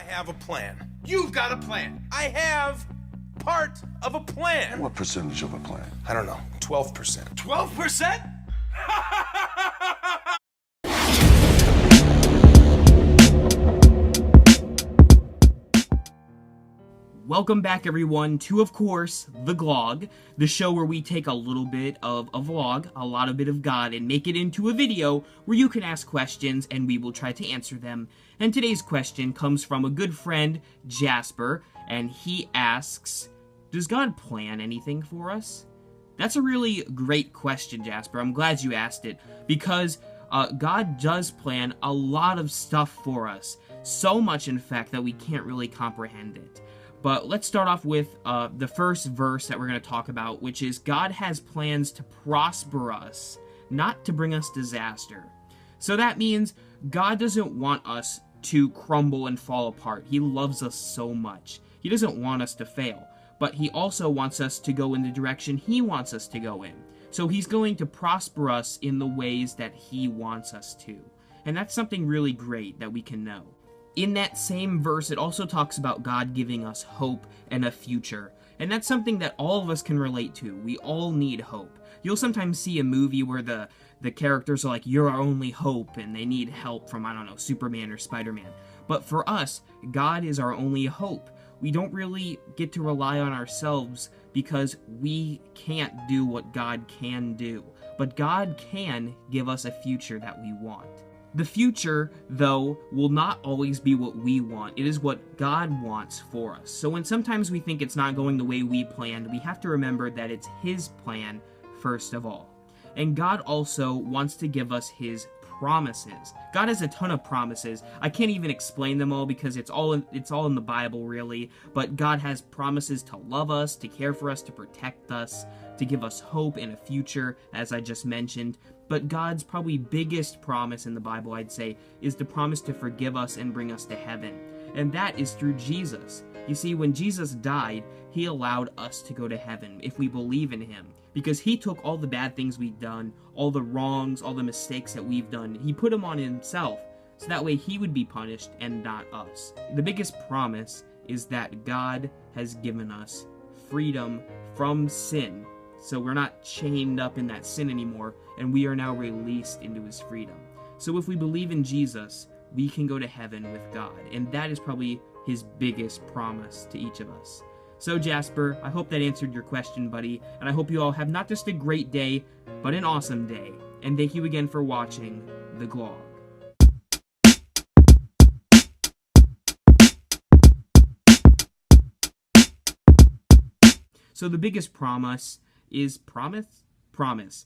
have a plan. You've got a plan. I have part of a plan. What percentage of a plan? I don't know, 12%. 12%? Welcome back, everyone, to, of course, the Glog, the show where we take a little bit of a vlog, a lot of bit of God, and make it into a video where you can ask questions and we will try to answer them. And today's question comes from a good friend, Jasper, and he asks, does God plan anything for us? That's a really great question, Jasper. I'm glad you asked it, because God does plan a lot of stuff for us. So much, in fact, that we can't really comprehend it. But let's start off with the first verse that we're going to talk about, which is God has plans to prosper us, not to bring us disaster. So that means God doesn't want us to crumble and fall apart. He loves us so much. He doesn't want us to fail, but he also wants us to go in the direction he wants us to go in. So he's going to prosper us in the ways that he wants us to. And that's something really great that we can know. In that same verse, it also talks about God giving us hope and a future. And that's something that all of us can relate to. We all need hope. You'll sometimes see a movie where the characters are like, you're our only hope, and they need help from, I don't know, Superman or Spider-Man. But for us, God is our only hope. We don't really get to rely on ourselves because we can't do what God can do. But God can give us a future that we want. The future, though, will not always be what we want. It is what God wants for us. So when sometimes we think it's not going the way we planned, we have to remember that it's His plan first of all. And God also wants to give us His promises. God has a ton of promises. I can't even explain them all because it's all in the Bible, really. But God has promises to love us, to care for us, to protect us, to give us hope and a future, as I just mentioned. But God's probably biggest promise in the Bible, I'd say, is the promise to forgive us and bring us to heaven. And that is through Jesus. You see, when Jesus died, He allowed us to go to heaven if we believe in Him. Because He took all the bad things we've done, all the wrongs, all the mistakes that we've done, He put them on Himself, so that way He would be punished and not us. The biggest promise is that God has given us freedom from sin. So we're not chained up in that sin anymore, and we are now released into His freedom. So if we believe in Jesus, we can go to heaven with God, and that is probably His biggest promise to each of us. So Jasper, I hope that answered your question, buddy, and I hope you all have not just a great day, but an awesome day. And thank you again for watching The Glog. So the biggest promise is promise.